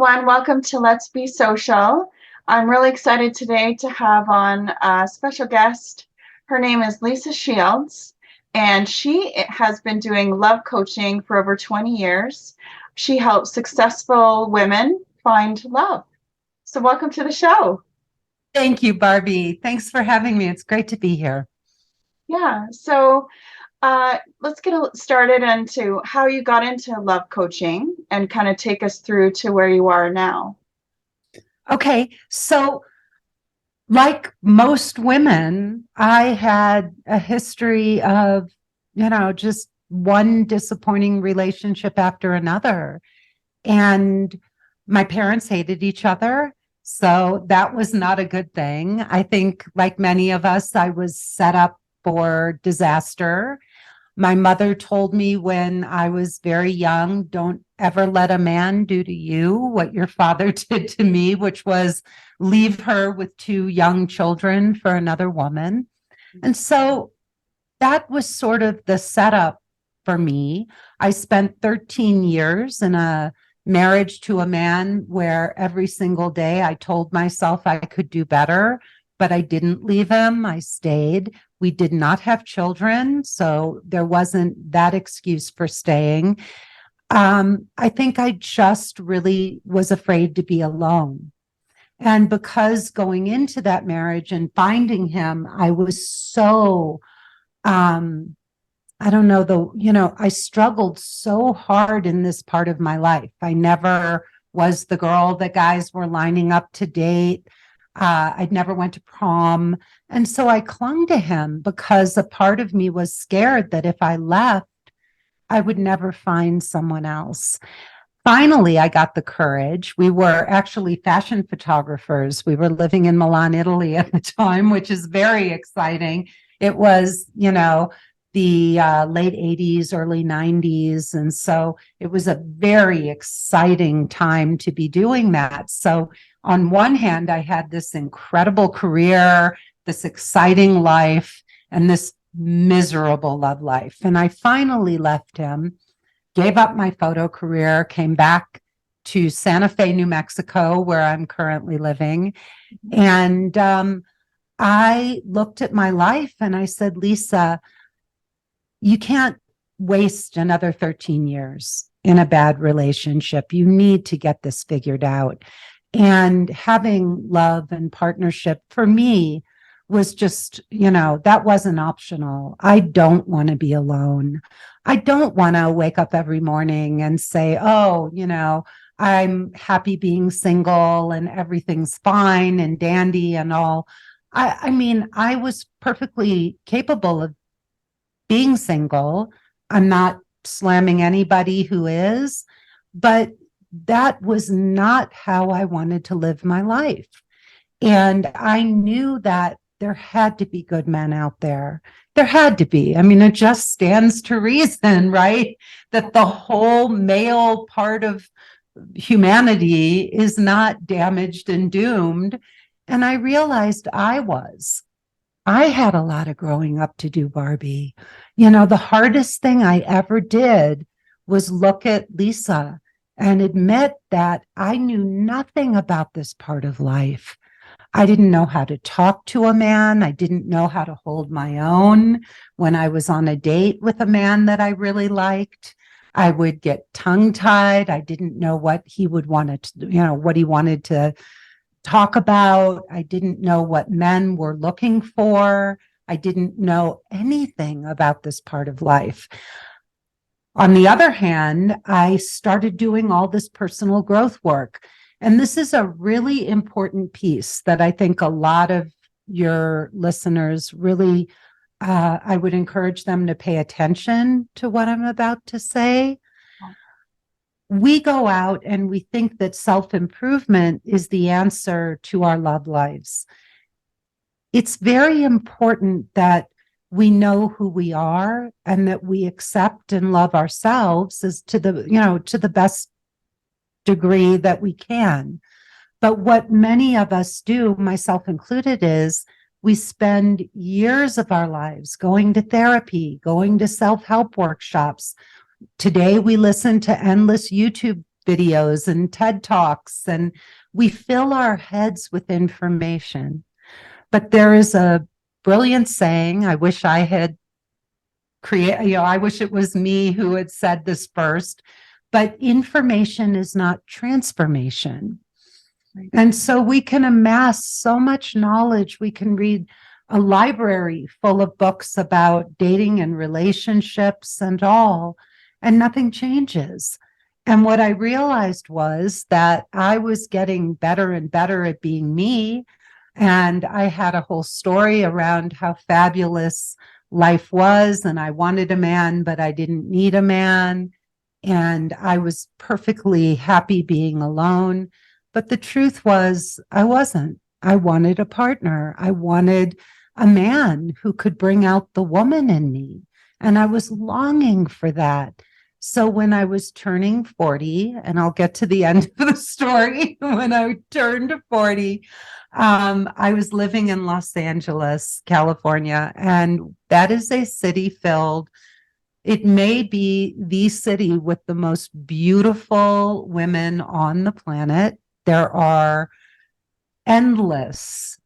everyone. Welcome to Let's Be Social. I'm really excited today to have on a special guest. Her name is Lisa Shields, and she has been doing love coaching for over 20 years. She helps successful women find love. So welcome to the show. Thank you, Barbie. Thanks for having me. It's great to be here. Yeah, so let's get started into how you got into love coaching and kind of take us through to where you are now. Okay, so like most women, I had a history of, just one disappointing relationship after another. And my parents hated each other. So that was not a good thing. I think, like many of us, I was set up for disaster. My mother told me when I was very young, don't ever let a man do to you what your father did to me, which was leave her with two young children for another woman. And so that was sort of the setup for me. I spent 13 years in a marriage to a man where every single day I told myself I could do better, but I didn't leave him. I stayed. We did not have children, so there wasn't that excuse for staying. I think I just really was afraid to be alone. And because going into that marriage and finding him, I was so, I don't know, I struggled so hard in this part of my life. I never was the girl that guys were lining up to date. I'd never went to prom. And so I clung to him because a part of me was scared that if I left, I would never find someone else. Finally, I got the courage. We were actually fashion photographers. We were living in Milan, Italy at the time, which is very exciting. It was, the late 80s, early 90s. And so it was a very exciting time to be doing that. So on one hand, I had this incredible career, this exciting life, and this miserable love life. And I finally left him, gave up my photo career, came back to Santa Fe, New Mexico, where I'm currently living. And I looked at my life and I said, Lisa, you can't waste another 13 years in a bad relationship. You need to get this figured out. And having love and partnership for me was just, that wasn't optional. I don't want to be alone. I don't want to wake up every morning and say, oh, I'm happy being single and everything's fine and dandy and all. I mean, I was perfectly capable of being single. I'm not slamming anybody who is, but that was not how I wanted to live my life. And I knew that there had to be good men out there. There had to be. I mean, it just stands to reason, right? That the whole male part of humanity is not damaged and doomed. And I realized I had a lot of growing up to do, Barbie. The hardest thing I ever did was look at Lisa and admit that I knew nothing about this part of life. I didn't know how to talk to a man. I didn't know how to hold my own. When I was on a date with a man that I really liked, I would get tongue-tied. I didn't know what he would want to, what he wanted to talk about. I didn't know what men were looking for. I didn't know anything about this part of life. On the other hand, I started doing all this personal growth work. And this is a really important piece that I think a lot of your listeners really, I would encourage them to pay attention to what I'm about to say. We go out and we think that self-improvement is the answer to our love lives. It's very important that we know who we are and that we accept and love ourselves as to the best degree that we can. But what many of us do, myself included, is we spend years of our lives going to therapy, going to self-help workshops. Today, we listen to endless YouTube videos and TED Talks, and we fill our heads with information. But there is a brilliant saying, I wish I had I wish it was me who had said this first, but information is not transformation. And so we can amass so much knowledge. We can read a library full of books about dating and relationships and all, and nothing changes. And what I realized was that I was getting better and better at being me. And I had a whole story around how fabulous life was. And I wanted a man, but I didn't need a man. And I was perfectly happy being alone. But the truth was, I wasn't. I wanted a partner. I wanted a man who could bring out the woman in me. And I was longing for that. So when I was turning 40, and I'll get to the end of the story, when I turned 40, I was living in Los Angeles, California, and that is a city filled. It may be the city with the most beautiful women on the planet. There are endless,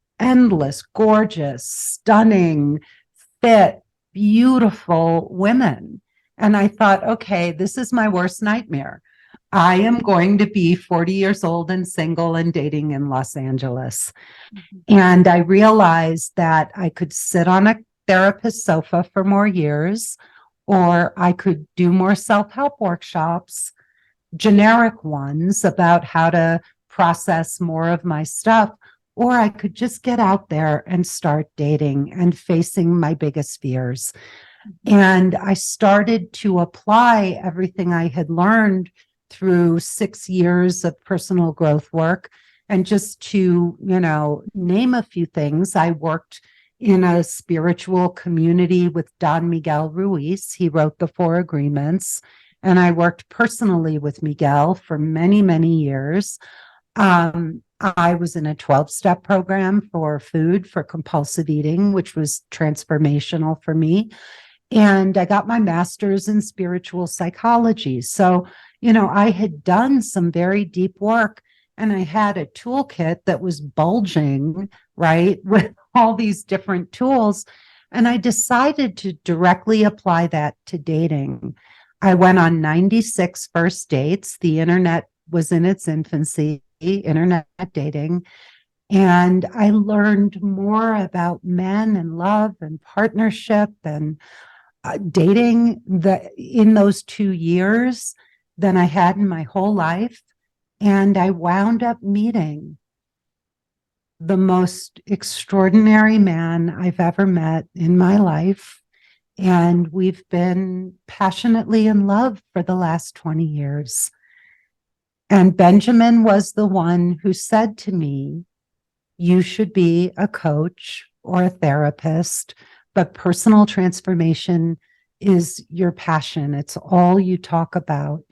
gorgeous, stunning, fit, beautiful women. And I thought, okay, this is my worst nightmare. I am going to be 40 years old and single and dating in Los Angeles. And I realized that I could sit on a therapist sofa for more years, or I could do more self-help workshops, generic ones about how to process more of my stuff, or I could just get out there and start dating and facing my biggest fears. And I started to apply everything I had learned through 6 years of personal growth work. And just to, name a few things, I worked in a spiritual community with Don Miguel Ruiz. He wrote the 4 Agreements. And I worked personally with Miguel for many, many years. I was in a 12-step program for food, for compulsive eating, which was transformational for me. And I got my master's in spiritual psychology. So, I had done some very deep work, and I had a toolkit that was bulging, right, with all these different tools. And I decided to directly apply that to dating. I went on 96 first dates. The internet was in its infancy, internet dating. And I learned more about men and love and partnership and dating in those 2 years than I had in my whole life. And I wound up meeting the most extraordinary man I've ever met in my life. And we've been passionately in love for the last 20 years. And Benjamin was the one who said to me, you should be a coach or a therapist, but personal transformation is your passion. It's all you talk about.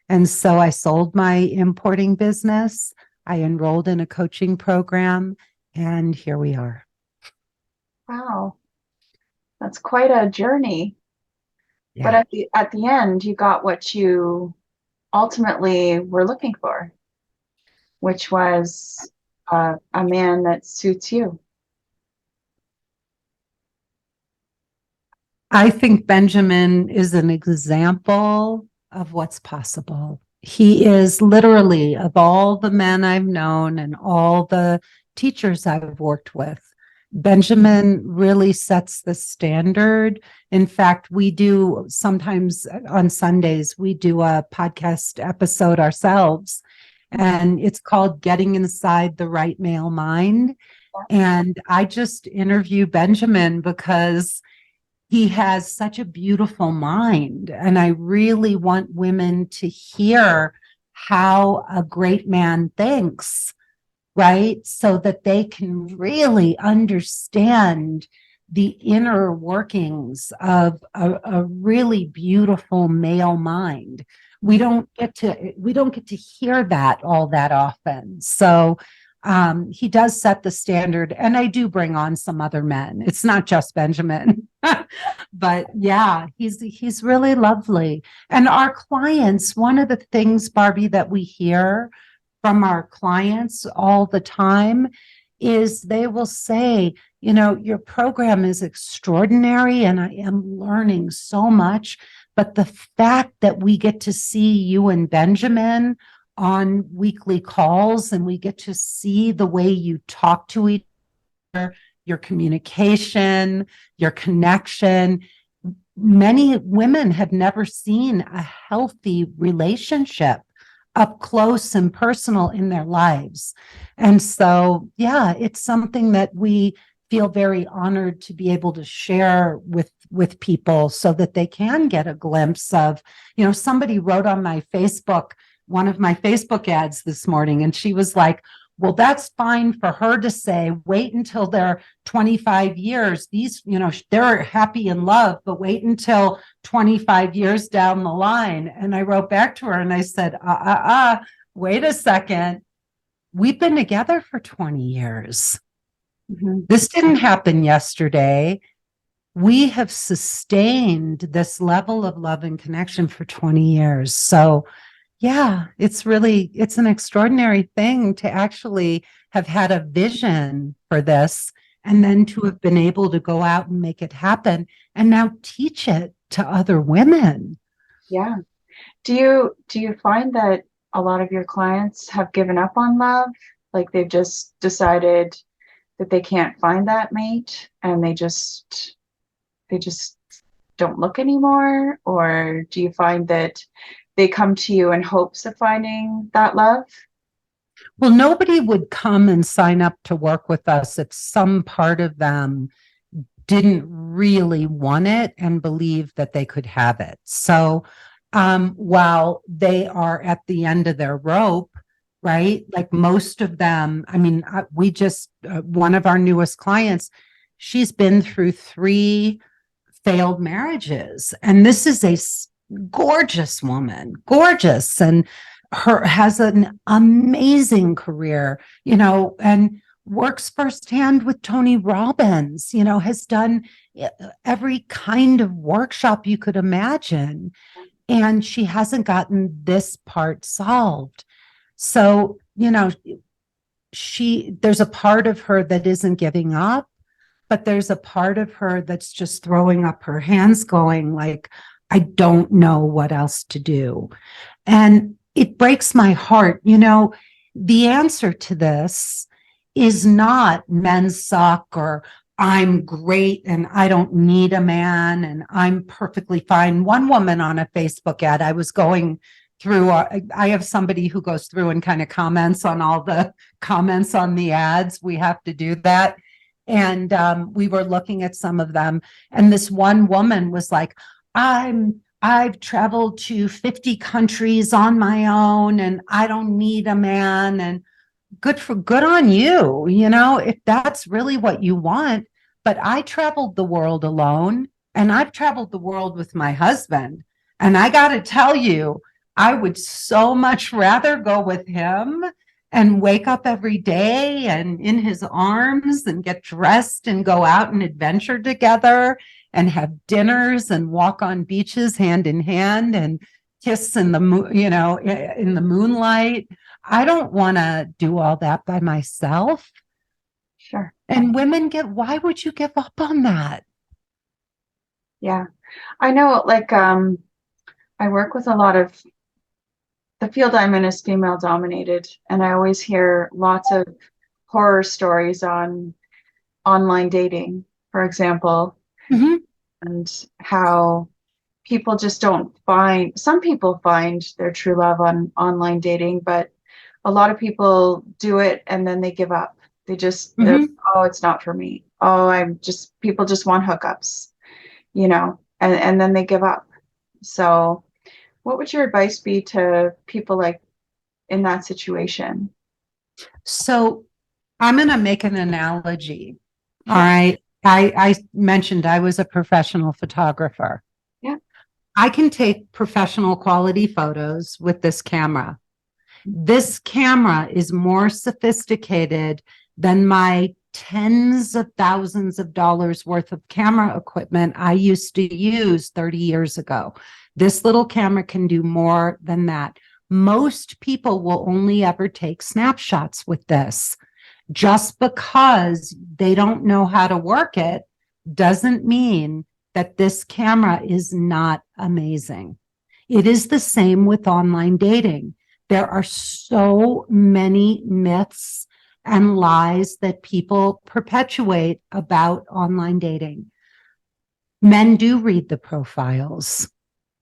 And so I sold my importing business. I enrolled in a coaching program, and here we are. Wow. That's quite a journey. Yeah. But at the end, you got what you ultimately were looking for, which was a man that suits you. I think Benjamin is an example of what's possible. He is literally, of all the men I've known and all the teachers I've worked with, Benjamin really sets the standard. In fact, we do sometimes on Sundays, we do a podcast episode ourselves, and it's called Getting Inside the Right Male Mind. And I just interview Benjamin because he has such a beautiful mind. And I really want women to hear how a great man thinks, right? So that they can really understand the inner workings of a really beautiful male mind. We don't get to hear that all that often. So he does set the standard, and I do bring on some other men. It's not just Benjamin. But yeah, he's really lovely. And our clients, one of the things, Barbie, that we hear from our clients all the time is they will say, your program is extraordinary and I am learning so much. But the fact that we get to see you and Benjamin on weekly calls and we get to see the way you talk to each other, your communication, your connection. Many women have never seen a healthy relationship up close and personal in their lives. And so, yeah, it's something that we feel very honored to be able to share with people so that they can get a glimpse of, somebody wrote on my Facebook, one of my Facebook ads this morning, and she was like, well, that's fine for her to say, wait until they're 25 years. These, they're happy in love, but wait until 25 years down the line. And I wrote back to her and I said, wait a second. We've been together for 20 years. Mm-hmm. This didn't happen yesterday. We have sustained this level of love and connection for 20 years. So yeah, it's an extraordinary thing to actually have had a vision for this and then to have been able to go out and make it happen and now teach it to other women. Yeah. Do you find that a lot of your clients have given up on love? Like they've just decided that they can't find that mate and they just don't look anymore? Or do you find that they come to you in hopes of finding that love? Well, nobody would come and sign up to work with us if some part of them didn't really want it and believe that they could have it. So while they are at the end of their rope, right? Like most of them, I mean, we just, one of our newest clients, she's been through 3 failed marriages. And this is a gorgeous woman, gorgeous, and has an amazing career, and works firsthand with Tony Robbins, has done every kind of workshop you could imagine. And she hasn't gotten this part solved. So, there's a part of her that isn't giving up, but there's a part of her that's just throwing up her hands going like, I don't know what else to do. And it breaks my heart. The answer to this is not men suck or I'm great and I don't need a man and I'm perfectly fine. One woman on a Facebook ad, I was going through, I have somebody who goes through and kind of comments on all the comments on the ads. We have to do that. And we were looking at some of them. And this one woman was like, I've traveled to 50 countries on my own and I don't need a man. And good on you, if that's really what you want. But I traveled the world alone and I've traveled the world with my husband. And I got to tell you, I would so much rather go with him and wake up every day and in his arms and get dressed and go out and adventure together and have dinners and walk on beaches hand in hand and kiss in the in the moonlight. I don't want to do all that by myself. Sure. And women why would you give up on that? Yeah. I know, like, I work with a lot of, the field I'm in is female dominated, and I always hear lots of horror stories on online dating, for example. Mm-hmm. And how people just don't some people find their true love on online dating, but a lot of people do it and then they give up. They just, oh, it's not for me. Oh, people just want hookups, and then they give up. So what would your advice be to people like in that situation? So I'm going to make an analogy. All right. I mentioned I was a professional photographer. Yeah. I can take professional quality photos with this camera. This camera is more sophisticated than my tens of thousands of dollars worth of camera equipment I used to use 30 years ago. This little camera can do more than that. Most people will only ever take snapshots with this. Just because they don't know how to work it doesn't mean that this camera is not amazing. It is the same with online dating. There are so many myths and lies that people perpetuate about online dating. Men do read the profiles.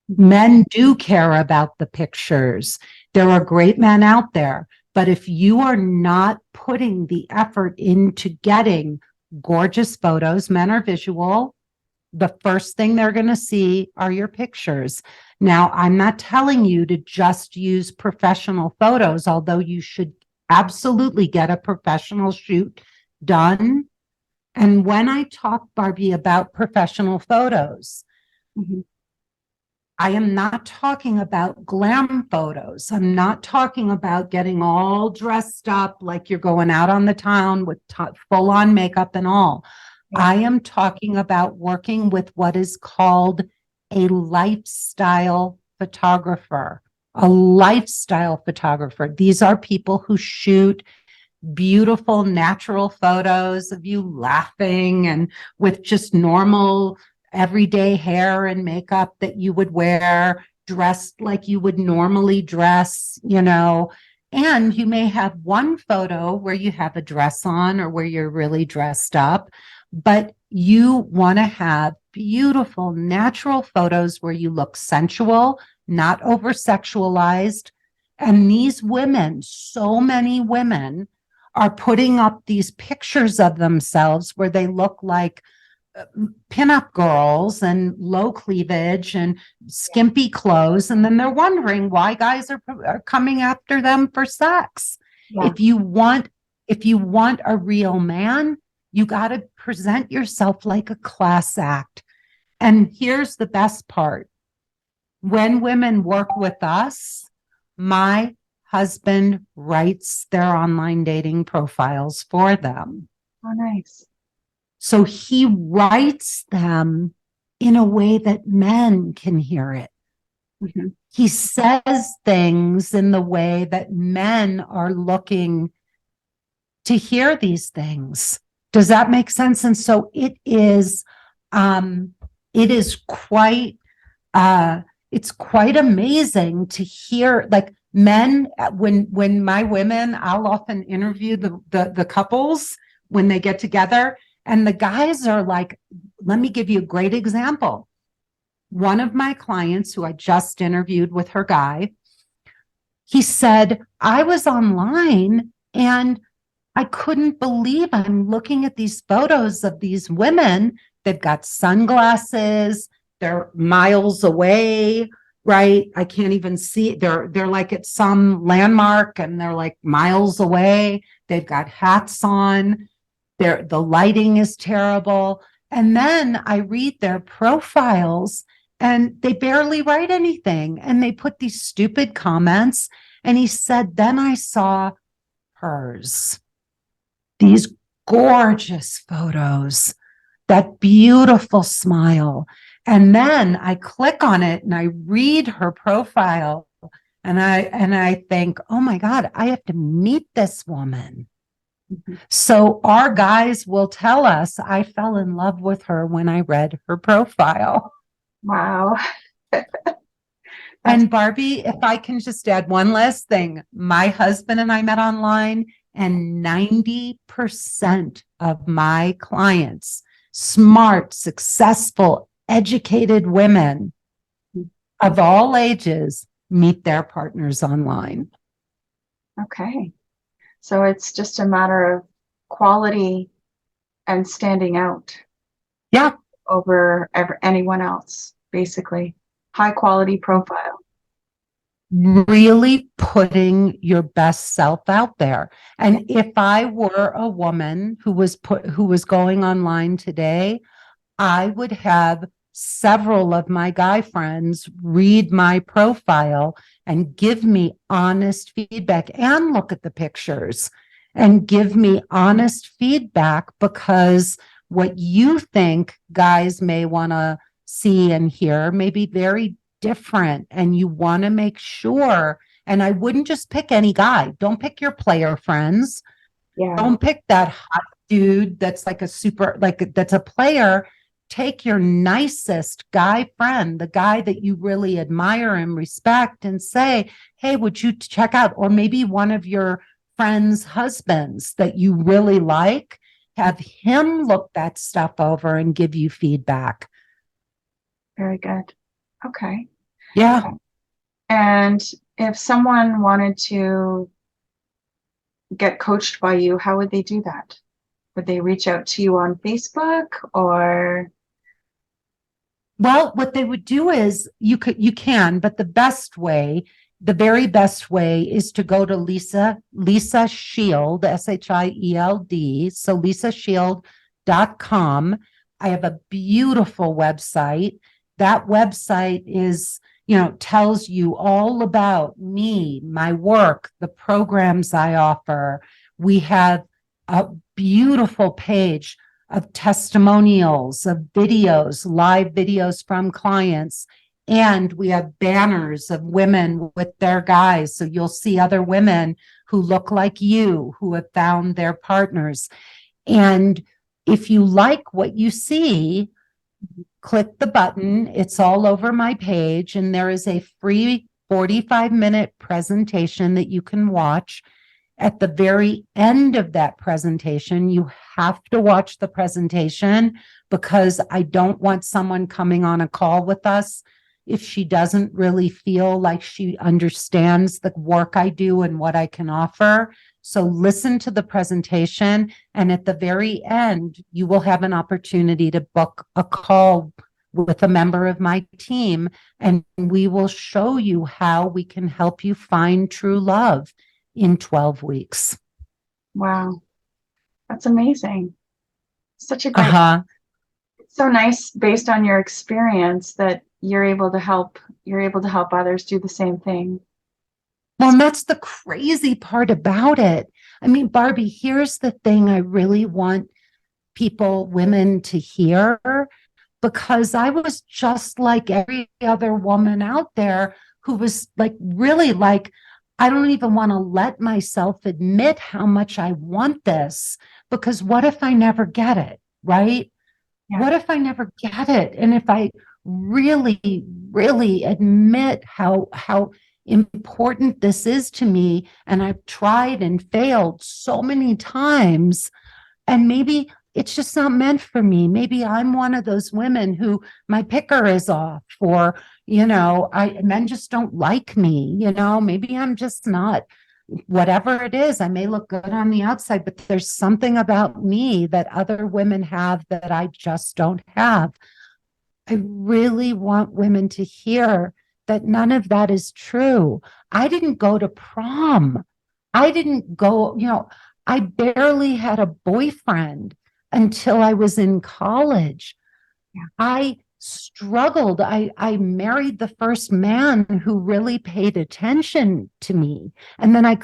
Men do care about the pictures. There are great men out there. But if you are not putting the effort into getting gorgeous photos, men are visual, the first thing they're going to see are your pictures. Now, I'm not telling you to just use professional photos, although you should absolutely get a professional shoot done. And when I talk, Barbie, about professional photos, I am not talking about glam photos. I'm not talking about getting all dressed up like you're going out on the town with full on makeup and all. I am talking about working with what is called a lifestyle photographer. A lifestyle photographer. These are people who shoot beautiful natural photos of you laughing and with just normal everyday hair and makeup that you would wear, dressed like you would normally dress, you know. And you may have one photo where you have a dress on or where you're really dressed up, but you want to have beautiful natural photos where you look sensual, not over sexualized. And these women, so many women, are putting up these pictures of themselves where they look like pinup girls and low cleavage and skimpy clothes. And then they're wondering why guys are coming after them for sex. Yeah. If you want a real man, you got to present yourself like a class act. And here's the best part. When women work with us, my husband writes their online dating profiles for them. Oh, nice. So he writes them in a way that men can hear it. He says things in the way that men are looking to hear these things. Does that make sense? And so it is quite it's quite amazing to hear, like, men, when my women, I'll often interview the couples when they get together, and the guys are like, let me give you a great example. One of my clients who I just interviewed with her guy, he said, I was online and I couldn't believe I'm looking at these photos of these women. They've got sunglasses, they're miles away, right? I can't even see. They're like at some landmark and they're like miles away. They've got hats on. The lighting is terrible. And then I read their profiles and they barely write anything. And they put these stupid comments. And he said, then I saw hers. These gorgeous photos, that beautiful smile. And then I click on it and I read her profile and I think, oh my God, I have to meet this woman. So our guys will tell us, I fell in love with her when I read her profile. Wow. And Barbie, if I can just add one last thing, my husband and I met online, and 90% of my clients, smart, successful, educated women of all ages, meet their partners online. Okay. So it's just a matter of quality and standing out. Yeah. Over anyone else, basically. High quality profile. Really putting your best self out there. And if I were a woman who was going online today, I would have several of my guy friends read my profile and give me honest feedback and look at the pictures and give me honest feedback, because what you think guys may want to see and hear may be very different. And you want to make sure, and I wouldn't just pick any guy. Don't pick your player friends. Yeah. Don't pick that hot dude that's like a super, like that's a player. Take your nicest guy friend, the guy that you really admire and respect, and say, hey, would you check out? Or maybe one of your friends' husbands that you really like, have him look that stuff over and give you feedback. Very good. Okay. Yeah. And if someone wanted to get coached by you, how would they do that? Would they reach out to you on Facebook or? Well, what they would do is you can, but the very best way is to go to Lisa Shield, SHIELD. So lisashield.com. I have a beautiful website. That website is, tells you all about me, my work, the programs I offer. We have a beautiful page of testimonials, of videos, live videos from clients. And we have banners of women with their guys. So you'll see other women who look like you, who have found their partners. And if you like what you see, click the button. It's all over my page. And there is a free 45-minute presentation that you can watch. At the very end of that presentation, you have to watch the presentation, because I don't want someone coming on a call with us if she doesn't really feel like she understands the work I do and what I can offer. So listen to the presentation, and at the very end, you will have an opportunity to book a call with a member of my team, and we will show you how we can help you find true love in 12 weeks. Wow. That's amazing. Such a great, It's so nice based on your experience that you're able to help others do the same thing. Well, and that's the crazy part about it. I mean, Barbie, here's the thing I really want women to hear, because I was just like every other woman out there who was like, really like, I don't even want to let myself admit how much I want this, because what if I never get it, right? Yeah. What if I never get it? And if I really, really admit how important this is to me, and I've tried and failed so many times, and maybe it's just not meant for me. Maybe I'm one of those women who my picker is off, or, men just don't like me, maybe I'm just not, whatever it is. I may look good on the outside, but there's something about me that other women have that I just don't have. I really want women to hear that none of that is true. I didn't go to prom. I didn't go, I barely had a boyfriend until I was in college. Yeah. I struggled. I married the first man who really paid attention to me. And then I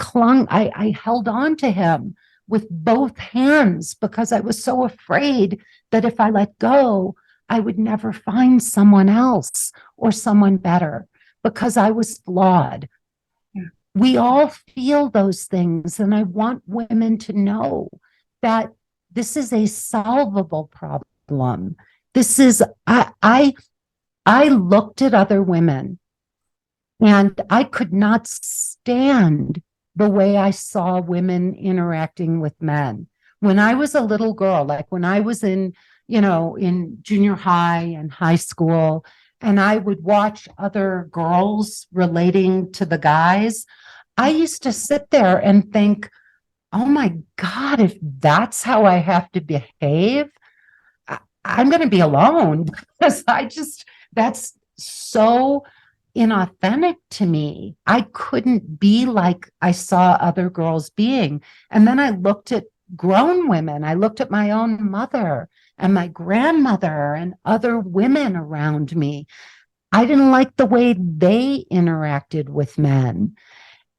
held on to him with both hands, because I was so afraid that if I let go, I would never find someone else or someone better, because I was flawed. Yeah. We all feel those things. And I want women to know that this is a solvable problem. This is, I looked at other women, and I could not stand the way I saw women interacting with men. When I was a little girl, like when I was in junior high and high school, and I would watch other girls relating to the guys, I used to sit there and think, oh my God, if that's how I have to behave, I'm going to be alone, because that's so inauthentic to me. I couldn't be like I saw other girls being. And then I looked at grown women. I looked at my own mother and my grandmother and other women around me. I didn't like the way they interacted with men.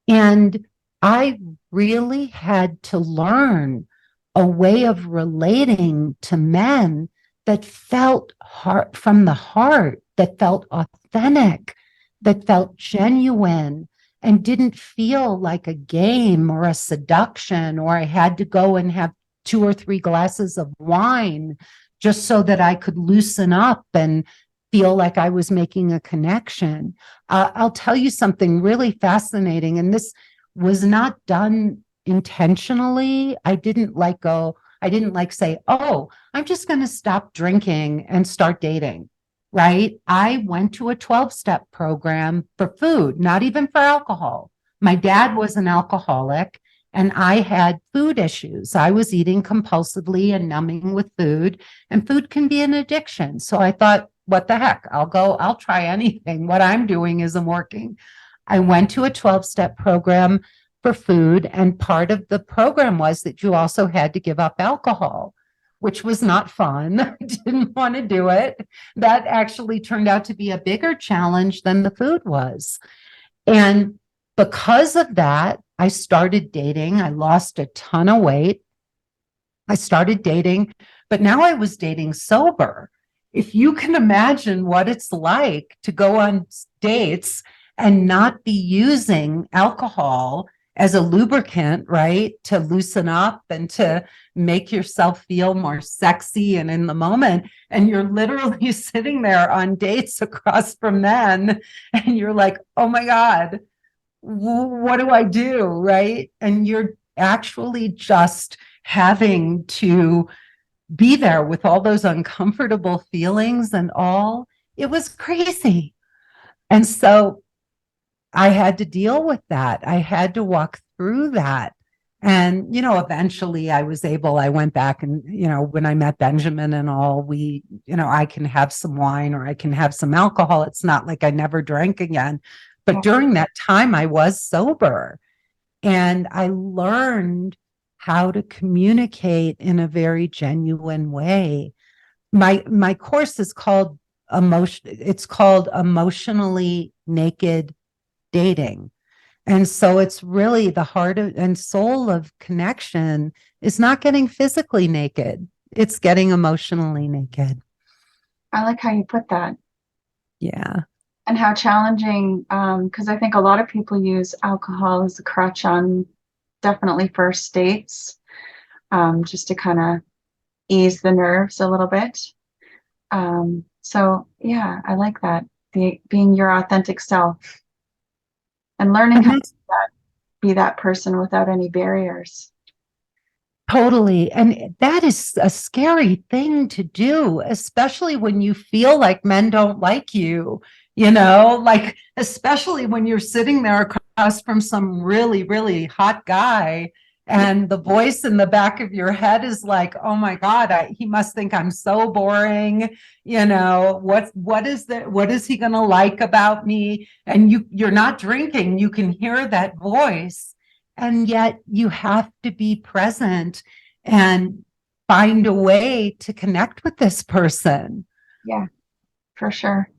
And I really had to learn a way of relating to men that felt heart from the heart, that felt authentic, that felt genuine, and didn't feel like a game or a seduction, or I had to go and have 2 or 3 glasses of wine just so that I could loosen up and feel like I was making a connection. I'll tell you something really fascinating, and this was not done intentionally. I didn't like say, oh, I'm just going to stop drinking and start dating, right? I went to a 12-step program for food, not even for alcohol. My dad was an alcoholic and I had food issues. I was eating compulsively and numbing with food, and food can be an addiction. So I thought, what the heck? I'll try anything. What I'm doing isn't working. I went to a 12-step program for food, and part of the program was that you also had to give up alcohol, which was not fun. I didn't want to do it. That actually turned out to be a bigger challenge than the food was. And because of that, I started dating. I lost a ton of weight. I started dating, but now I was dating sober. If you can imagine what it's like to go on dates and not be using alcohol as a lubricant, right? To loosen up and to make yourself feel more sexy and in the moment. And you're literally sitting there on dates across from men, and you're like, oh my God, what do I do? Right. And you're actually just having to be there with all those uncomfortable feelings and all. It was crazy. And so I had to deal with that. I had to walk through that. And, eventually I went back and, when I met Benjamin and all, I can have some wine or I can have some alcohol. It's not like I never drank again. But during that time, I was sober and I learned how to communicate in a very genuine way. My course is called it's called Emotionally Naked Dating. And so it's really the heart and soul of connection is not getting physically naked. It's getting emotionally naked. I like how you put that. Yeah. And how challenging, because I think a lot of people use alcohol as a crutch on definitely first dates, just to kind of ease the nerves a little bit. So yeah, I like that. Being your authentic self and learning how to be that person without any barriers. Totally. And that is a scary thing to do, especially when you feel like men don't like you, like, especially when you're sitting there across from some really, really hot guy and the voice in the back of your head is like, oh my God, he must think I'm so boring. What is he going to like about me? And you're not drinking. You can hear that voice. And yet you have to be present and find a way to connect with this person. Yeah, for sure.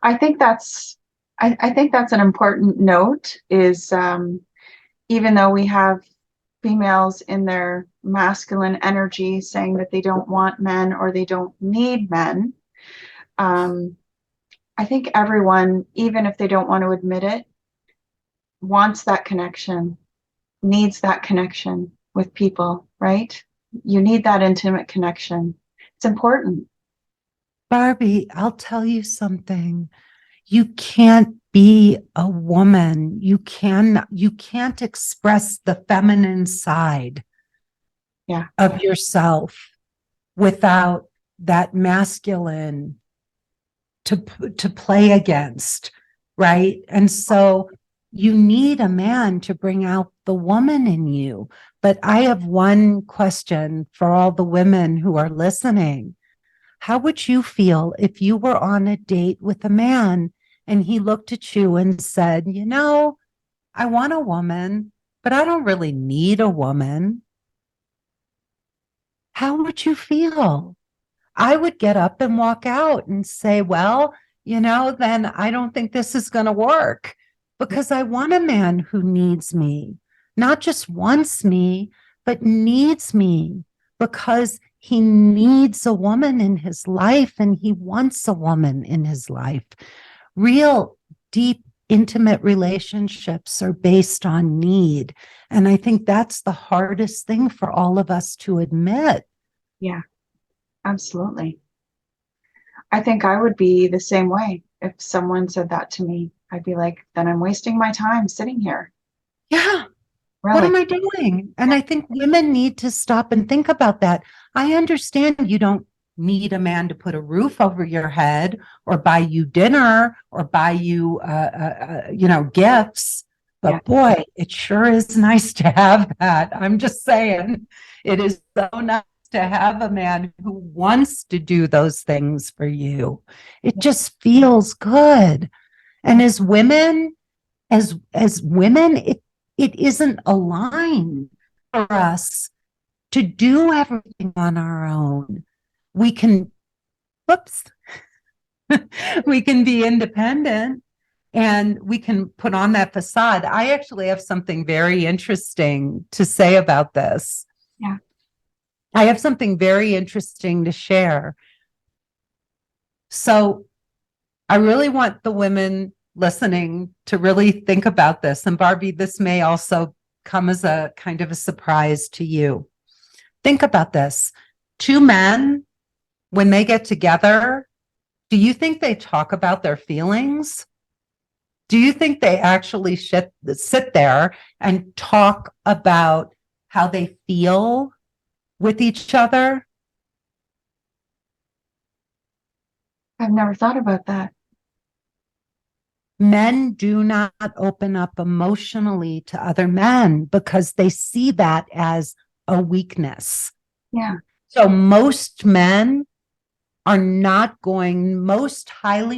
I think that's an important note is even though we have females in their masculine energy saying that they don't want men or they don't need men, I think everyone, even if they don't want to admit it, wants that connection, needs that connection with people, right? You need that intimate connection. It's important. Barbie, I'll tell you something. You can't be a woman. You can't express the feminine side of yourself without that masculine to play against, right? And so you need a man to bring out the woman in you. But I have one question for all the women who are listening. How would you feel if you were on a date with a man and he looked at you and said, I want a woman, but I don't really need a woman? How would you feel? I would get up and walk out and say, well, then I don't think this is going to work because I want a man who needs me. not just wants me, but needs me because he needs a woman in his life and he wants a woman in his life. Real deep, intimate relationships are based on need. And I think that's the hardest thing for all of us to admit. Yeah, absolutely. I think I would be the same way if someone said that to me. I'd be like, then I'm wasting my time sitting here. Yeah. What Really? am I doing? And I think women need to stop and think about that. I understand you don't need a man to put a roof over your head or buy you dinner or buy you, gifts. Yeah. But boy, it sure is nice to have that. I'm just saying, it is so nice to have a man who wants to do those things for you. It just feels good. And as women, it isn't aligned for us to do everything on our own. We can, whoops, we can be independent and we can put on that facade. I actually have something very interesting to say about this. Yeah. I have something very interesting to share. So I really want the women listening to really think about this. And Barbie, this may also come as a kind of a surprise to you. Think about this. Two men, when they get together, do you think they talk about their feelings? Do you think they actually sit there and talk about how they feel with each other? I've never thought about that. Men do not open up emotionally to other men because they see that as a weakness. Yeah. So most highly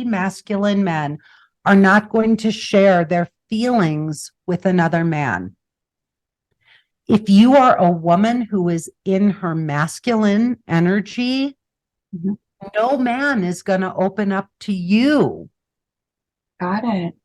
masculine men are not going to share their feelings with another man. If you are a woman who is in her masculine energy, Mhm. no man is going to open up to you. Got it.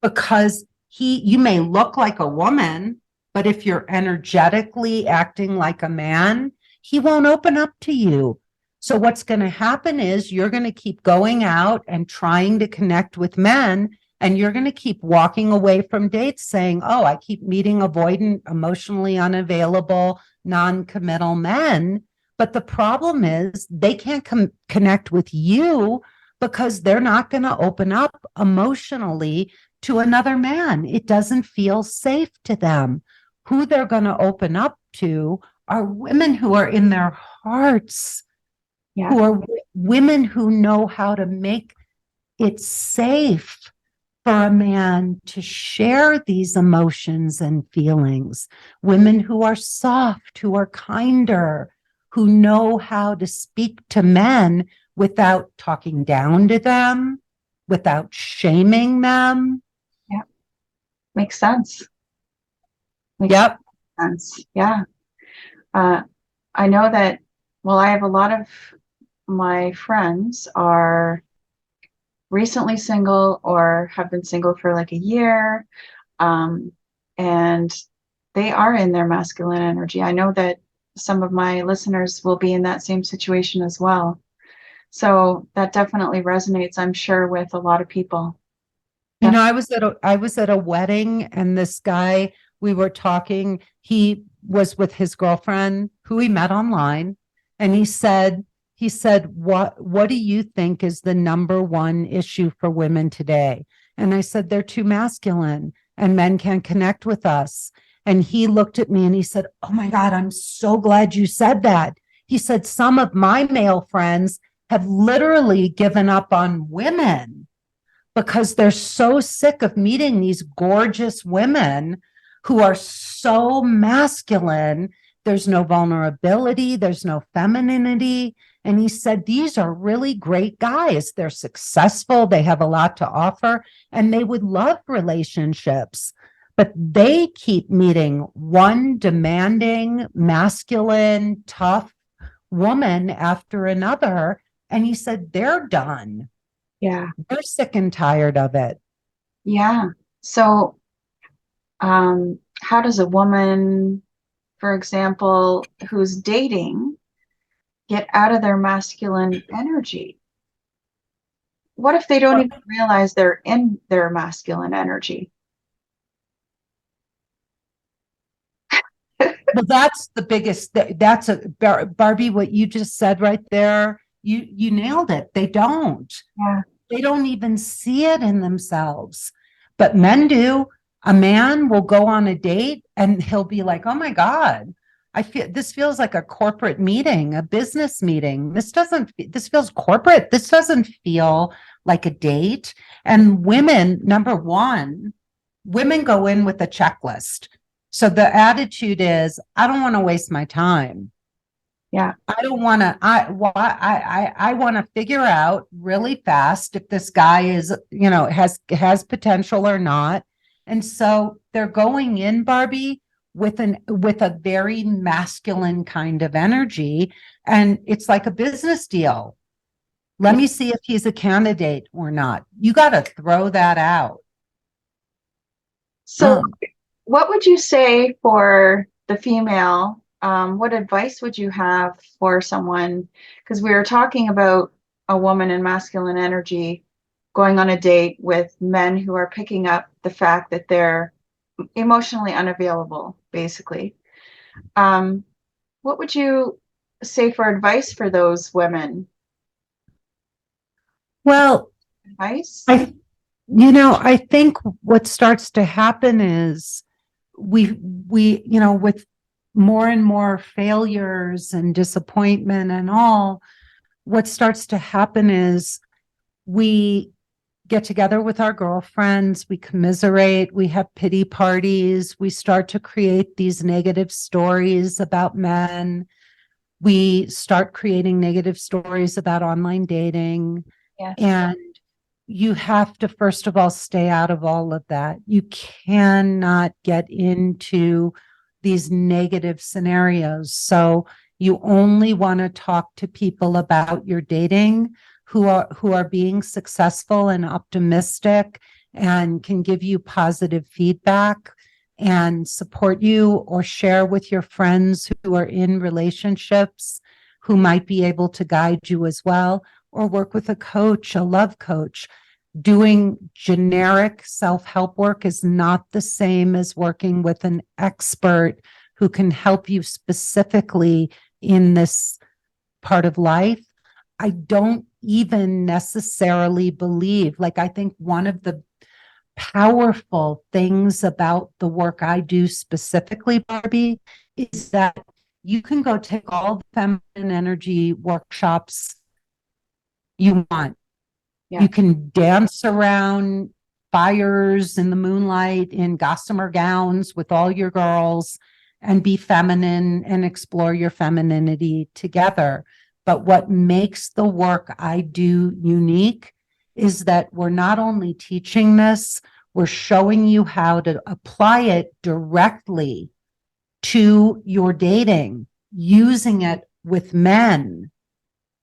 Because you may look like a woman, but if you're energetically acting like a man, he won't open up to you. So what's going to happen is you're going to keep going out and trying to connect with men, and you're going to keep walking away from dates saying, oh, I keep meeting avoidant, emotionally unavailable, non-committal men. But the problem is they can't connect with you because they're not going to open up emotionally to another man. It doesn't feel safe to them. Who they're going to open up to are women who are in their hearts, Yeah. who are women who know how to make it safe for a man to share these emotions and feelings. Women who are soft, who are kinder, who know how to speak to men without talking down to them, without shaming them. Yeah. Makes sense. Makes Yep. sense. Yeah. I know that, well, I have a lot of my friends are recently single or have been single for like a year. Um, and they are in their masculine energy. I know that some of my listeners will be in that same situation as well. So that definitely resonates, I'm sure, with a lot of people. You know, I was at a wedding and this guy, we were talking, he was with his girlfriend who he met online, and he said, what do you think is the number one issue for women today? And I said, they're too masculine and men can't connect with us. And he looked at me and he said, oh my God, I'm so glad you said that. He said, some of my male friends have literally given up on women because they're so sick of meeting these gorgeous women who are so masculine. There's no vulnerability, there's no femininity. And he said, these are really great guys. They're successful, they have a lot to offer, and they would love relationships. But they keep meeting one demanding, masculine, tough woman after another. And he said, they're done. Yeah. They're sick and tired of it. Yeah. So how does a woman, for example, who's dating get out of their masculine energy? What if they don't even realize they're in their masculine energy? Well, that's the biggest, that's Barbie, what you just said right there. You nailed it. They don't. Yeah. They don't even see it in themselves. But men do. A man will go on a date and he'll be like, "Oh my God, I feel this feels like a corporate meeting, a business meeting. This feels corporate. This doesn't feel like a date." And women, number one, women go in with a checklist. So the attitude is, I don't want to waste my time. Yeah. I don't want to, I want to figure out really fast if this guy is, has potential or not. And so they're going in, Barbie, with a very masculine kind of energy. And it's like a business deal. Let me see if he's a candidate or not. You got to throw that out. So, what would you say for the female? What advice would you have for someone? Because we were talking about a woman in masculine energy going on a date with men who are picking up the fact that they're emotionally unavailable, basically. What would you say for advice for those women? Well, Advice? I think what starts to happen is with more and more failures and disappointment and all, what starts to happen is we get together with our girlfriends, we commiserate, we have pity parties, we start to create these negative stories about men. We start creating negative stories about online dating. Yes. And you have to, first of all, stay out of all of that. You cannot get into these negative scenarios. So you only want to talk to people about your dating who are being successful and optimistic and can give you positive feedback and support you, or share with your friends who are in relationships who might be able to guide you as well, or work with a coach, a love coach. Doing generic self-help work is not the same as working with an expert who can help you specifically in this part of life. I don't even necessarily believe, I think one of the powerful things about the work I do specifically, Barbie, is that you can go take all the feminine energy workshops you want. Yeah. You can dance around fires in the moonlight in gossamer gowns with all your girls and be feminine and explore your femininity together. But what makes the work I do unique is that we're not only teaching this, we're showing you how to apply it directly to your dating, using it with men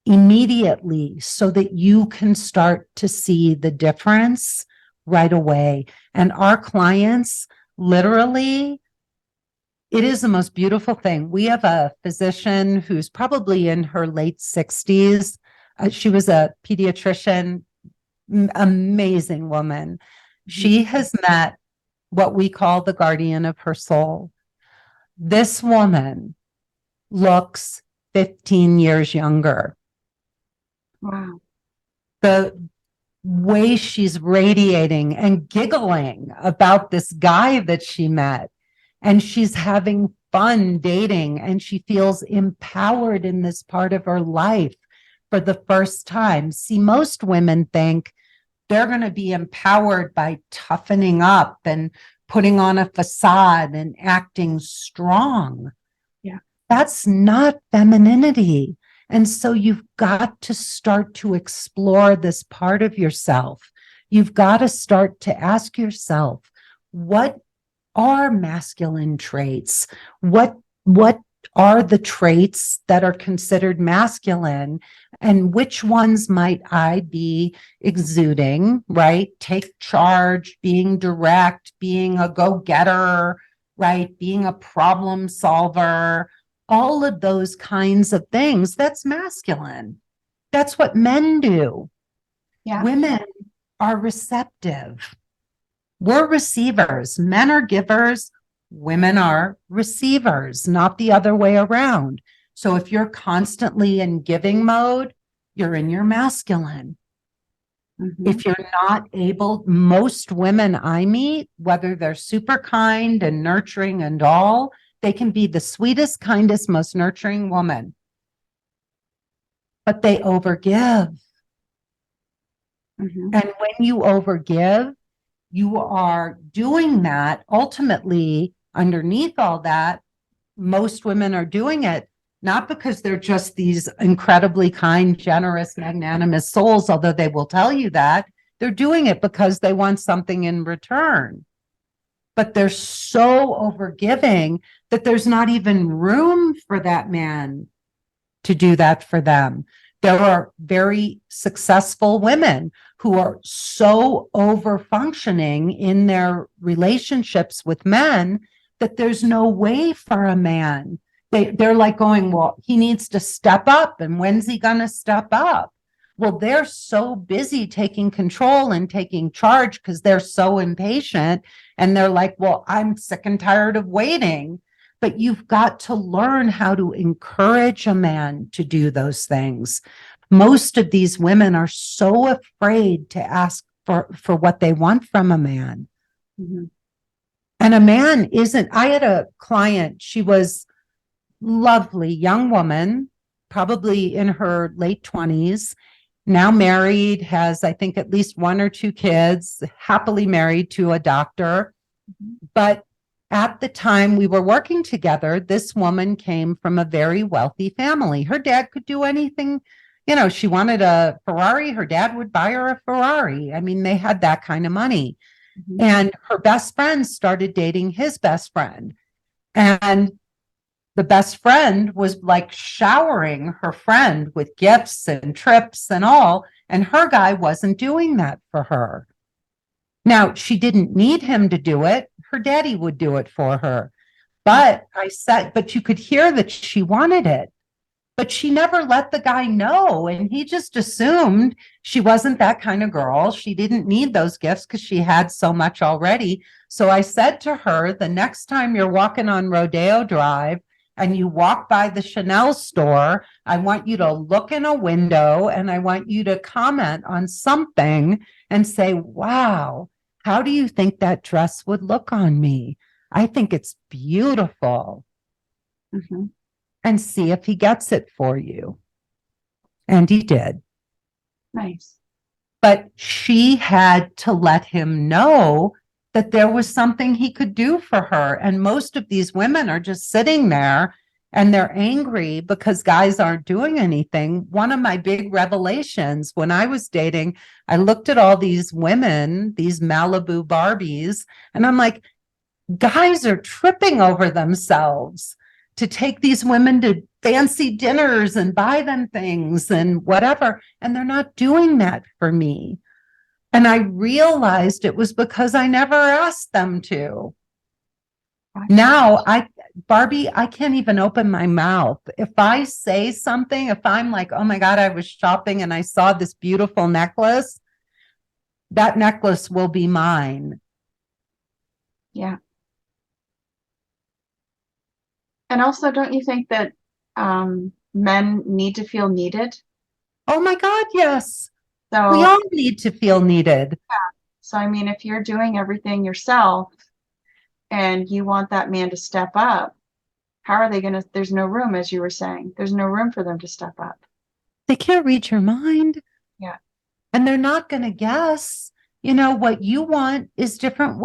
immediately so that you can start to see the difference right away. And our clients, literally, it is the most beautiful thing. We have a physician who's probably in her late 60s. She was a pediatrician, amazing woman. She has met what we call the guardian of her soul. This woman looks 15 years younger. Wow. The way she's radiating and giggling about this guy that she met, and she's having fun dating, and she feels empowered in this part of her life for the first time. See, most women think they're going to be empowered by toughening up and putting on a facade and acting strong. Yeah. That's not femininity. And so you've got to start to explore this part of yourself. You've got to start to ask yourself, what are masculine traits? What are the traits that are considered masculine, and which ones might I be exuding, right? Take charge, being direct, being a go-getter, right? Being a problem solver, all of those kinds of things. That's masculine. That's what men do. Yeah. Women are receptive. We're receivers. Men are givers. Women are receivers, not the other way around. So if you're constantly in giving mode, you're in your masculine. Mhm. If you're not able, most women I meet, whether they're super kind and nurturing and all, they can be the sweetest, kindest, most nurturing woman, but they overgive. Mhm. And when you overgive, you are doing that ultimately underneath all that. Most women are doing it not because they're just these incredibly kind, generous, magnanimous souls, although they will tell you that. They're doing it because they want something in return. But they're so overgiving that there's not even room for that man to do that for them. There are very successful women who are so over functioning in their relationships with men that there's no way for a man. They're like going, well, he needs to step up. And when's he going to step up? Well, they're so busy taking control and taking charge because they're so impatient. And they're like, well, I'm sick and tired of waiting. But you've got to learn how to encourage a man to do those things. Most of these women are so afraid to ask for what they want from a man. Mhm. And a man isn't, I had a client, she was lovely young woman, probably in her late 20s, now married, has, I think, at least one or two kids, happily married to a doctor. But at the time we were working together, this woman came from a very wealthy family. Her dad could do anything. You know, she wanted a Ferrari, her dad would buy her a Ferrari. I mean, they had that kind of money. Mhm. And her best friend started dating his best friend. And the best friend was like showering her friend with gifts and trips and all. And her guy wasn't doing that for her. Now, she didn't need him to do it. Her daddy would do it for her. But I said, but you could hear that she wanted it. But she never let the guy know. And he just assumed she wasn't that kind of girl. She didn't need those gifts because she had so much already. So I said to her, the next time you're walking on Rodeo Drive and you walk by the Chanel store, I want you to look in a window and I want you to comment on something and say, wow, how do you think that dress would look on me? I think it's beautiful. Mhm. And see if he gets it for you. And he did. Nice. But she had to let him know that there was something he could do for her. And most of these women are just sitting there and they're angry because guys aren't doing anything. One of my big revelations when I was dating, I looked at all these women, these Malibu Barbies, and I'm like, guys are tripping over themselves to take these women to fancy dinners and buy them things and whatever. And they're not doing that for me. And I realized it was because I never asked them to. Now Barbie, I can't even open my mouth. If I say something, if I'm like, oh my God, I was shopping and I saw this beautiful necklace, that necklace will be mine. Yeah. And also, don't you think that men need to feel needed? Oh my God, yes. We So, all need to feel needed. I mean, if you're doing everything yourself and you want that man to step up, how are they gonna? There's no room, as you were saying. There's no room for them to step up. They can't read your mind. Yeah. And they're not going to guess. You know, what you want is different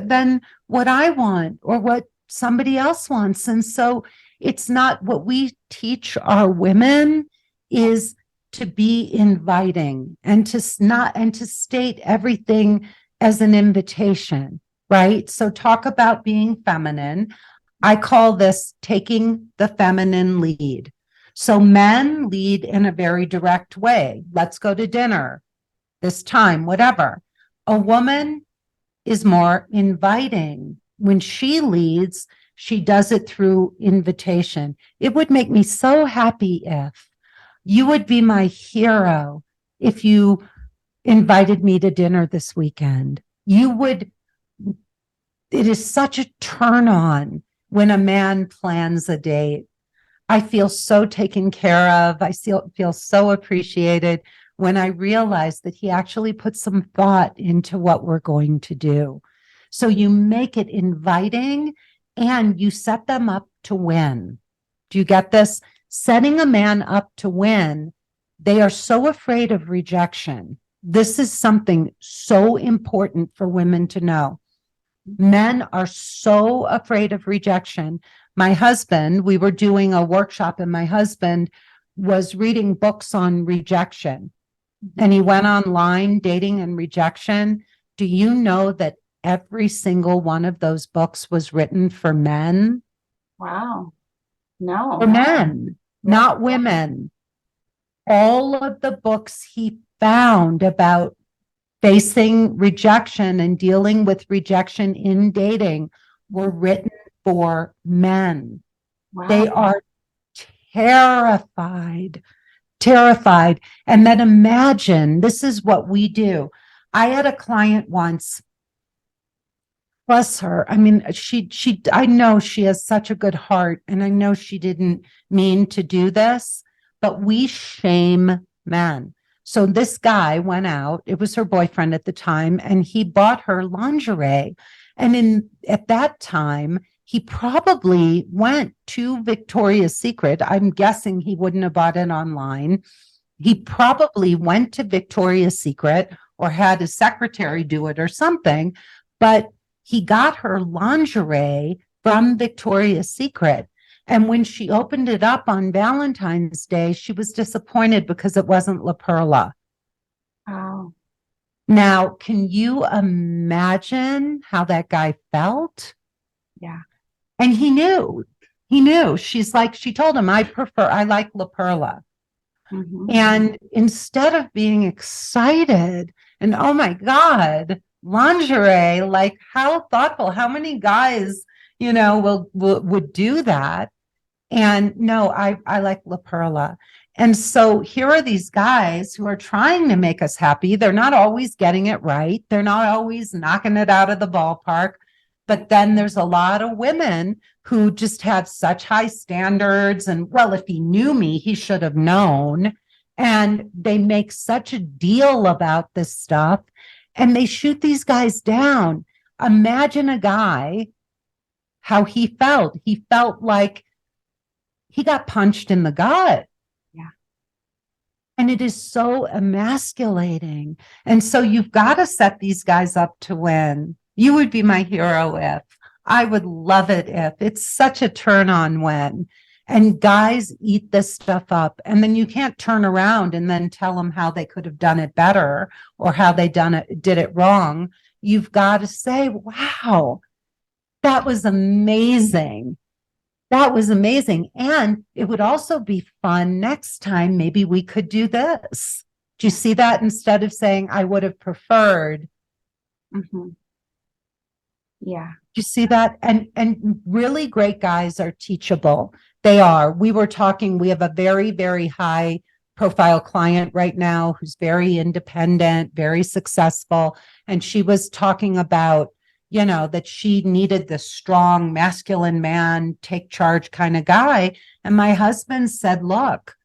than what I want or what somebody else wants. And so it's not what we teach our women is to be inviting and to state everything as an invitation, right? So talk about being feminine. I call this taking the feminine lead. So men lead in a very direct way. Let's go to dinner this time, whatever. A woman is more inviting. when she leads, she does it through invitation. It would make me so happy if you would be my hero if you invited me to dinner this weekend. You would, it is such a turn on when a man plans a date. I feel so taken care of. I feel so appreciated when I realize that he actually put some thought into what we're going to do. So you make it inviting and you set them up to win. Do you get this? Setting a man up to win, they are so afraid of rejection. This is something so important for women to know. Men are so afraid of rejection. My husband, we were doing a workshop and my husband was reading books on rejection and he went online, Dating and Rejection. Do you know that every single one of those books was written for men? Wow. No. For men, not women. All of the books he found about facing rejection and dealing with rejection in dating were written for men. Wow. They are terrified. And then imagine, this is what we do. I had a client once, bless her. I mean, I know she has such a good heart and I know she didn't mean to do this, but we shame men. So this guy went out, it was her boyfriend at the time, and he bought her lingerie. And at that time, he probably went to Victoria's Secret. I'm guessing he wouldn't have bought it online. He probably went to Victoria's Secret or had his secretary do it or something, but he got her lingerie from Victoria's Secret. And when she opened it up on Valentine's Day, she was disappointed because it wasn't La Perla. Wow. Now, can you imagine how that guy felt? Yeah. And he knew. She's like, she told him, I like La Perla. Mm-hmm. And instead of being excited and, oh my God, lingerie, like how thoughtful, how many guys, would do that. And no, I like La Perla. And so here are these guys who are trying to make us happy. They're not always getting it right. They're not always knocking it out of the ballpark. But then there's a lot of women who just have such high standards. And well, if he knew me, he should have known. And they make such a deal about this stuff and they shoot these guys down. Imagine a guy, how he felt. He felt like he got punched in the gut. Yeah. And it is so emasculating. And so you've got to set these guys up to win. You would be my hero if. I would love it if. It's such a turn on when. And guys eat this stuff up. And then you can't turn around and then tell them how they could have done it better or how they did it wrong. You've got to say, wow, that was amazing. That was amazing. And it would also be fun next time. Maybe we could do this. Do you see that? Instead of saying, I would have preferred. Mm-hmm. Yeah. Do you see that? And really great guys are teachable. They are. We were talking, we have a very, very high profile client right now who's very independent, very successful. And she was talking about, that she needed this strong, masculine man, take charge kind of guy. And my husband said, look,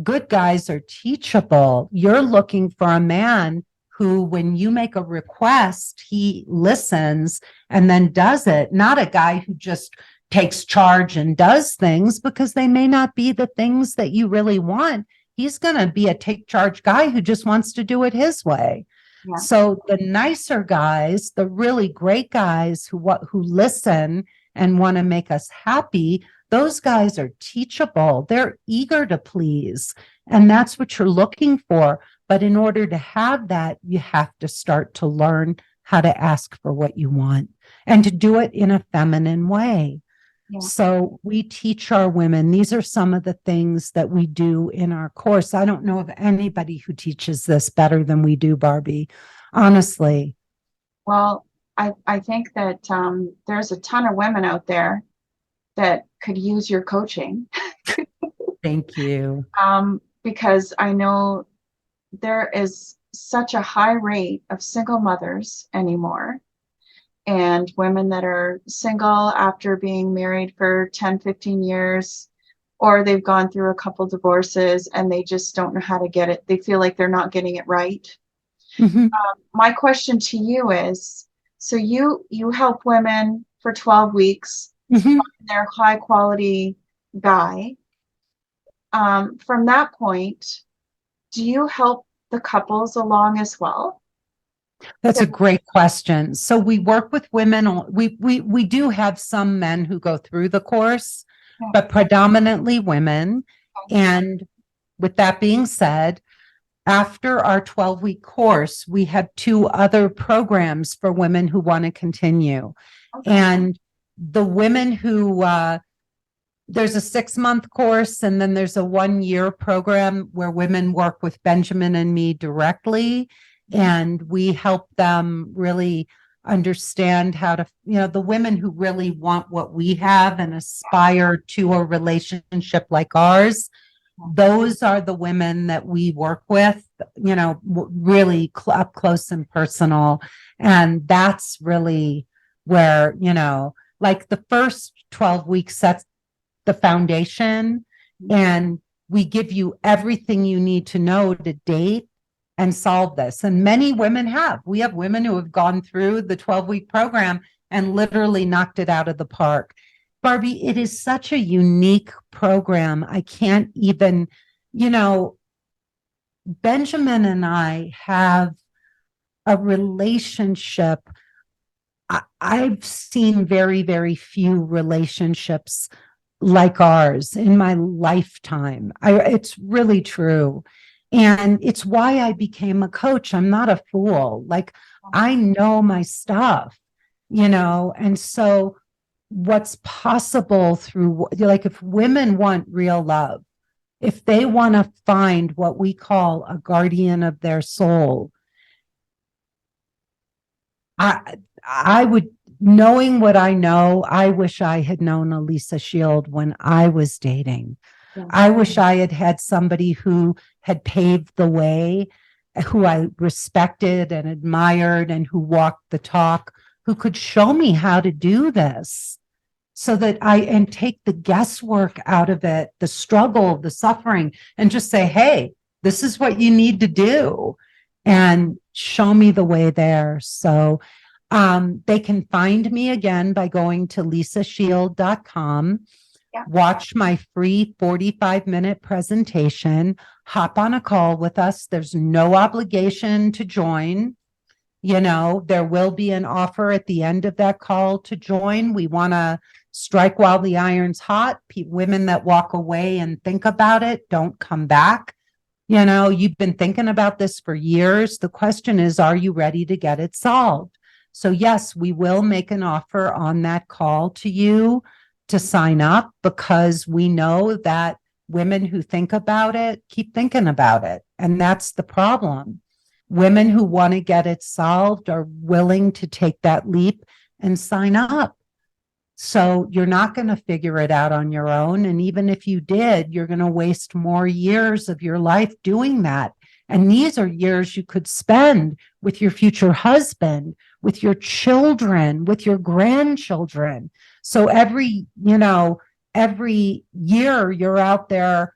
good guys are teachable. You're looking for a man who, when you make a request, he listens and then does it, not a guy who just takes charge and does things because they may not be the things that you really want. He's going to be a take charge guy who just wants to do it his way. Yeah. So the nicer guys, the really great guys who listen and want to make us happy, those guys are teachable. They're eager to please. And that's what you're looking for. But in order to have that, you have to start to learn how to ask for what you want and to do it in a feminine way. Yeah. So we teach our women, these are some of the things that we do in our course. I don't know of anybody who teaches this better than we do, Barbie, honestly. Well, I think that there's a ton of women out there that could use your coaching, Thank you. because I know there is such a high rate of single mothers anymore, and women that are single after being married for 10, 15 years, or they've gone through a couple divorces and they just don't know how to get it. They feel like they're not getting it right. Mhm, My question to you is, so you help women for 12 weeks mhm. find their high quality guy. From that point, do you help the couples along as well? That's a great question. So we work with women. We do have some men who go through the course, Yeah. but predominantly women. And with that being said, after our 12-week course, we have two other programs for women who want to continue. Okay. And the women who there's a 6-month course, and then there's a 1-year program where women work with Benjamin and me directly. And we help them really understand how to, the women who really want what we have and aspire to a relationship like ours. Those are the women that we work with, really up close and personal. And that's really where, like the first 12 weeks sets the foundation, and we give you everything you need to know to date and solve this. And many women have. We have women who have gone through the 12-week program and literally knocked it out of the park. Barbie, it is such a unique program. I can't even, Benjamin and I have a relationship. I've seen very, very few relationships like ours in my lifetime. It's really true. And it's why I became a coach. I'm not a fool. Like, I know my stuff, and so what's possible through, like, if women want real love, if they want to find what we call a guardian of their soul, I would, knowing what I know, I wish I had known Elisa Shield when I was dating. Yeah. I wish I had had somebody who had paved the way, who I respected and admired, and who walked the talk, who could show me how to do this so that and take the guesswork out of it, the struggle, the suffering, and just say, hey, this is what you need to do, and show me the way there. So they can find me again by going to lisashield.com. Yeah. Watch my free 45-minute presentation, hop on a call with us. There's no obligation to join. There will be an offer at the end of that call to join. We want to strike while the iron's hot. Women that walk away and think about it don't come back. You've been thinking about this for years. The question is, are you ready to get it solved? So yes, we will make an offer on that call to you to sign up, because we know that women who think about it keep thinking about it. And that's the problem. Women who want to get it solved are willing to take that leap and sign up. So you're not going to figure it out on your own. And even if you did, you're going to waste more years of your life doing that. And these are years you could spend with your future husband, with your children, with your grandchildren. So every year you're out there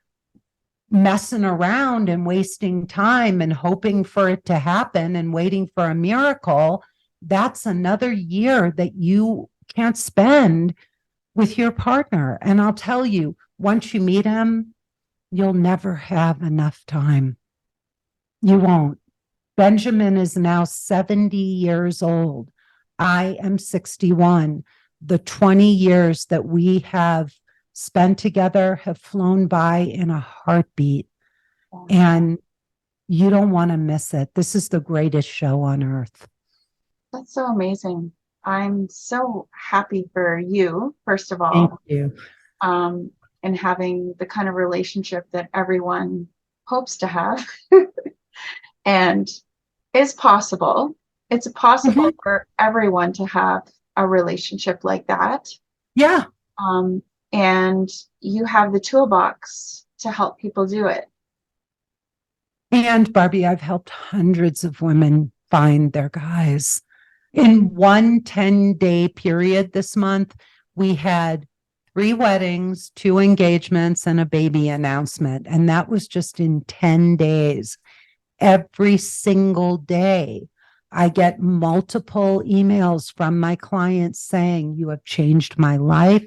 messing around and wasting time and hoping for it to happen and waiting for a miracle, that's another year that you can't spend with your partner. And I'll tell you, once you meet him, you'll never have enough time. You won't. Benjamin is now 70 years old. I am 61. The 20 years that we have spent together have flown by in a heartbeat. And you don't want to miss it. This is the greatest show on earth. That's so amazing. I'm so happy for you, first of all. Thank you. And having the kind of relationship that everyone hopes to have and is possible. it's possible Mhm. for everyone to have a relationship like that. Yeah. Um, and you have the toolbox to help people do it. And Barbie, I've helped hundreds of women find their guys. In one 10-day period this month, we had 3 weddings, 2 engagements, and a baby announcement. And that was just in 10 days. Every single day, I get multiple emails from my clients saying, "You have changed my life.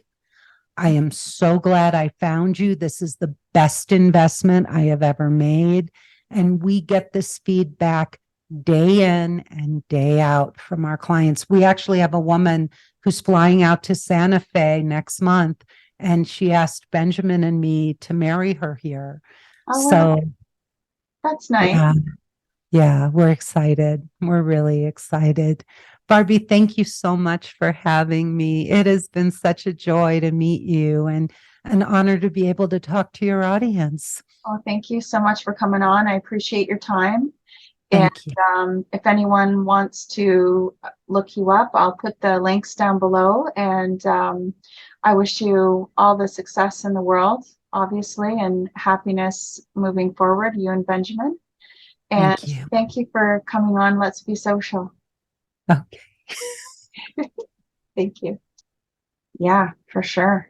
I am so glad I found you. This is the best investment I have ever made." And we get this feedback day in and day out from our clients. We actually have a woman who's flying out to Santa Fe next month, and she asked Benjamin and me to marry her here. Oh, wow, So, that's nice. yeah, yeah, we're excited. We're really excited. Barbie, thank you so much for having me. It has been such a joy to meet you and an honor to be able to talk to your audience. Oh, thank you so much for coming on. I appreciate your time. And Thank you. if anyone wants to look you up, I'll put the links down below. And I wish you all the success in the world, obviously, and happiness moving forward, you and Benjamin. And Thank you. thank you for coming on Let's Be Social. Okay. Thank you. Yeah, for sure.